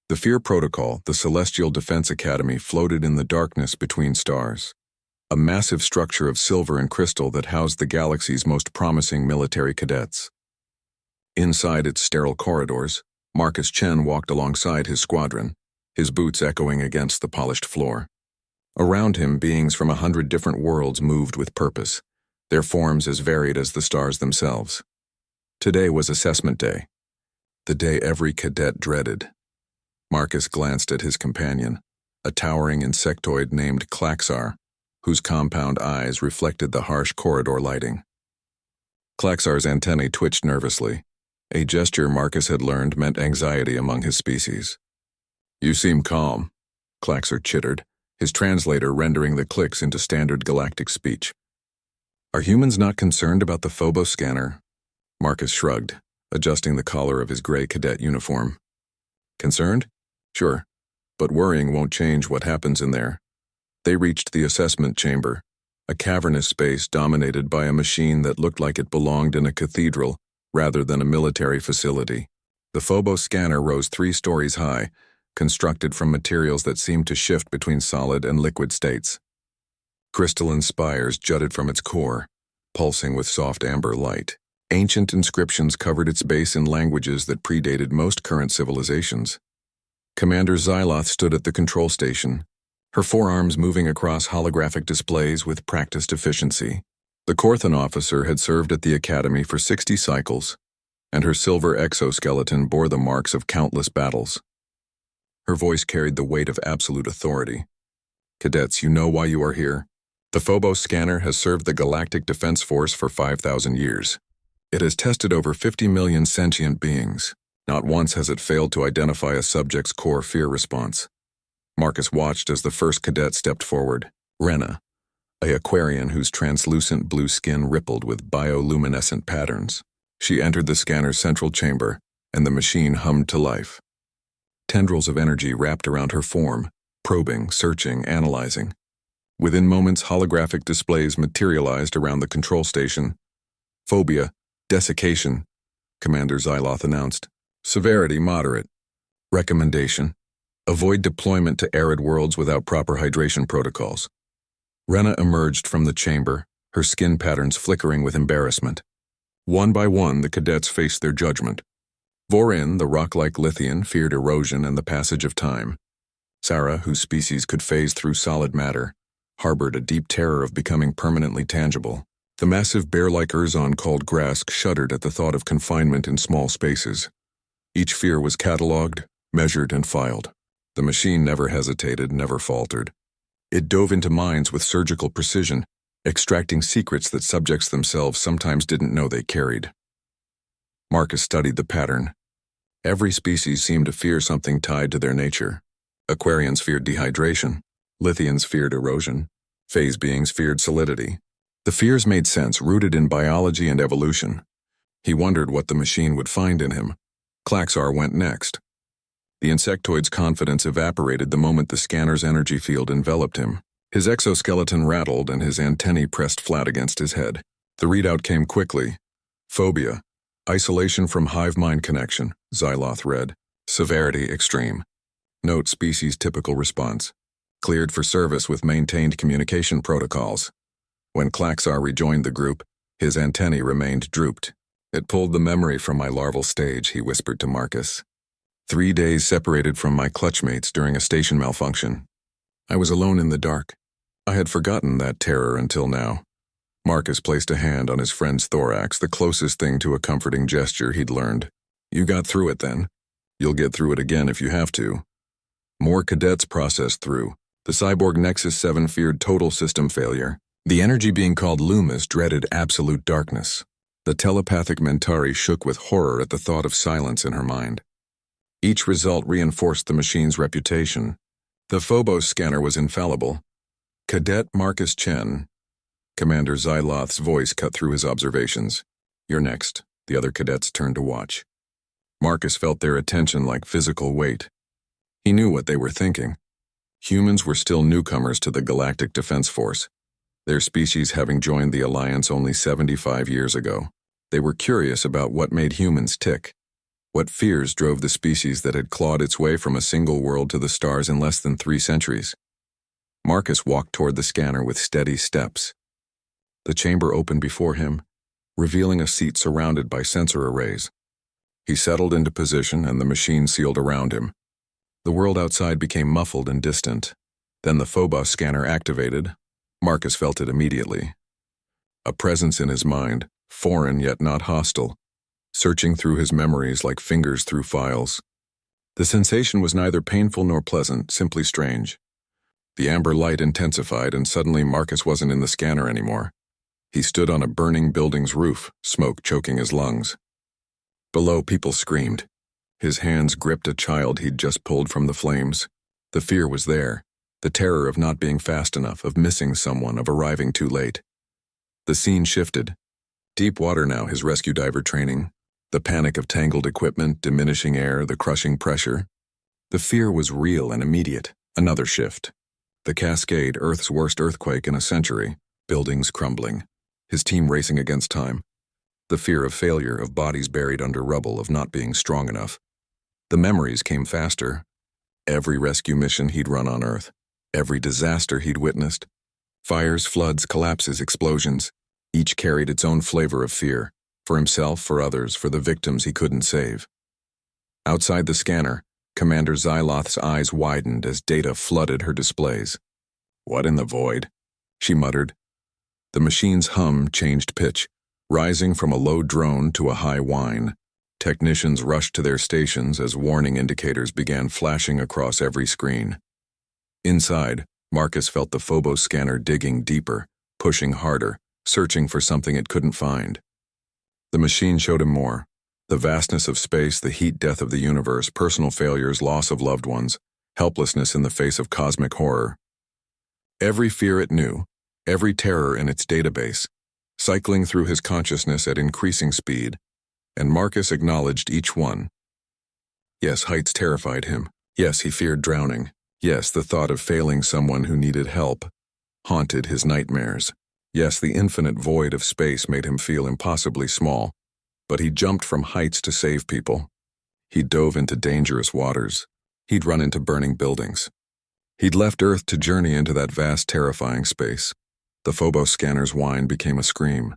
The Fear Protocol, the Celestial Defense Academy, floated in the darkness between stars. A massive structure of silver and crystal that housed the galaxy's most promising military cadets. Inside its sterile corridors, Marcus Chen walked alongside his squadron, his boots echoing against the polished floor. Around him, beings from 100 different worlds moved with purpose, their forms as varied as the stars themselves. Today was assessment day, the day every cadet dreaded. Marcus glanced at his companion, a towering insectoid named Klaxar, whose compound eyes reflected the harsh corridor lighting. Klaxar's antennae twitched nervously, a gesture Marcus had learned meant anxiety among his species. "You seem calm," Klaxar chittered, his translator rendering the clicks into standard galactic speech. "Are humans not concerned about the Phobos scanner?" Marcus shrugged, adjusting the collar of his gray cadet uniform. "Concerned? Sure, but worrying won't change what happens in there." They reached the assessment chamber, a cavernous space dominated by a machine that looked like it belonged in a cathedral rather than a military facility. The Phobos scanner rose 3 stories high, constructed from materials that seemed to shift between solid and liquid states. Crystalline spires jutted from its core, pulsing with soft amber light. Ancient inscriptions covered its base in languages that predated most current civilizations. Commander Xyloth stood at the control station, her forearms moving across holographic displays with practiced efficiency. The Corthan officer had served at the academy for 60 cycles, and her silver exoskeleton bore the marks of countless battles. Her voice carried the weight of absolute authority. "Cadets, you know why you are here. The Phobos scanner has served the Galactic Defense Force for 5,000 years. It has tested over 50 million sentient beings. Not once has it failed to identify a subject's core fear response." Marcus watched as the first cadet stepped forward, Rena, a Aquarian whose translucent blue skin rippled with bioluminescent patterns. She entered the scanner's central chamber, and the machine hummed to life. Tendrils of energy wrapped around her form, probing, searching, analyzing. Within moments, holographic displays materialized around the control station. "Phobia, desiccation," Commander Xyloth announced. "Severity, moderate. Recommendation: avoid deployment to arid worlds without proper hydration protocols." Rena emerged from the chamber, her skin patterns flickering with embarrassment. One by one, the cadets faced their judgment. Vorin, the rock-like Lithian, feared erosion and the passage of time. Sarah, whose species could phase through solid matter, harbored a deep terror of becoming permanently tangible. The massive bear-like Urzon called Grask shuddered at the thought of confinement in small spaces. Each fear was catalogued, measured, and filed. The machine never hesitated, never faltered. It dove into minds with surgical precision, extracting secrets that subjects themselves sometimes didn't know they carried. Marcus studied the pattern. Every species seemed to fear something tied to their nature. Aquarians feared dehydration. Lithians feared erosion. Phase beings feared solidity. The fears made sense, rooted in biology and evolution. He wondered what the machine would find in him. Klaxar went next. The insectoid's confidence evaporated the moment the scanner's energy field enveloped him. His exoskeleton rattled and his antennae pressed flat against his head. The readout came quickly. "Phobia, isolation from hive mind connection," Xyloth read. "Severity extreme. Note species typical response. Cleared for service with maintained communication protocols." When Klaxar rejoined the group, his antennae remained drooped. "It pulled the memory from my larval stage," he whispered to Marcus. 3 days separated from my clutchmates during a station malfunction. I was alone in the dark. I had forgotten that terror until now. Marcus placed a hand on his friend's thorax, the closest thing to a comforting gesture he'd learned. "You got through it then. You'll get through it again if you have to." More cadets processed through. The cyborg Nexus 7 feared total system failure. The energy being called Loomis dreaded absolute darkness. The telepathic Mentari shook with horror at the thought of silence in her mind. Each result reinforced the machine's reputation. The Phobos scanner was infallible. "Cadet Marcus Chen." Commander Xyloth's voice cut through his observations. "You're next." The other cadets turned to watch. Marcus felt their attention like physical weight. He knew what they were thinking. Humans were still newcomers to the Galactic Defense Force, their species having joined the Alliance only 75 years ago. They were curious about what made humans tick. What fears drove the species that had clawed its way from a single world to the stars in less than 3 centuries? Marcus walked toward the scanner with steady steps. The chamber opened before him, revealing a seat surrounded by sensor arrays. He settled into position and the machine sealed around him. The world outside became muffled and distant. Then the Phobos scanner activated. Marcus felt it immediately. A presence in his mind, foreign yet not hostile, searching through his memories like fingers through files. The sensation was neither painful nor pleasant, simply strange. The amber light intensified and suddenly Marcus wasn't in the scanner anymore. He stood on a burning building's roof, smoke choking his lungs. Below, people screamed. His hands gripped a child he'd just pulled from the flames. The fear was there, the terror of not being fast enough, of missing someone, of arriving too late. The scene shifted. Deep water now, his rescue diver training. The panic of tangled equipment, diminishing air, the crushing pressure. The fear was real and immediate. Another shift. The Cascade, Earth's worst earthquake in a century. Buildings crumbling. His team racing against time. The fear of failure, of bodies buried under rubble, of not being strong enough. The memories came faster. Every rescue mission he'd run on Earth. Every disaster he'd witnessed. Fires, floods, collapses, explosions. Each carried its own flavor of fear. For himself, for others, for the victims he couldn't save. Outside the scanner, Commander Xyloth's eyes widened as data flooded her displays. "What in the void?" she muttered. The machine's hum changed pitch, rising from a low drone to a high whine. Technicians rushed to their stations as warning indicators began flashing across every screen. Inside, Marcus felt the Phobos scanner digging deeper, pushing harder, searching for something it couldn't find. The machine showed him more. The vastness of space, the heat death of the universe, personal failures, loss of loved ones, helplessness in the face of cosmic horror. Every fear it knew, every terror in its database, cycling through his consciousness at increasing speed, and Marcus acknowledged each one. Yes, heights terrified him. Yes, he feared drowning. Yes, the thought of failing someone who needed help haunted his nightmares. Yes, the infinite void of space made him feel impossibly small, but he jumped from heights to save people. He dove into dangerous waters. He'd run into burning buildings. He'd left Earth to journey into that vast, terrifying space. The Phobos scanner's whine became a scream.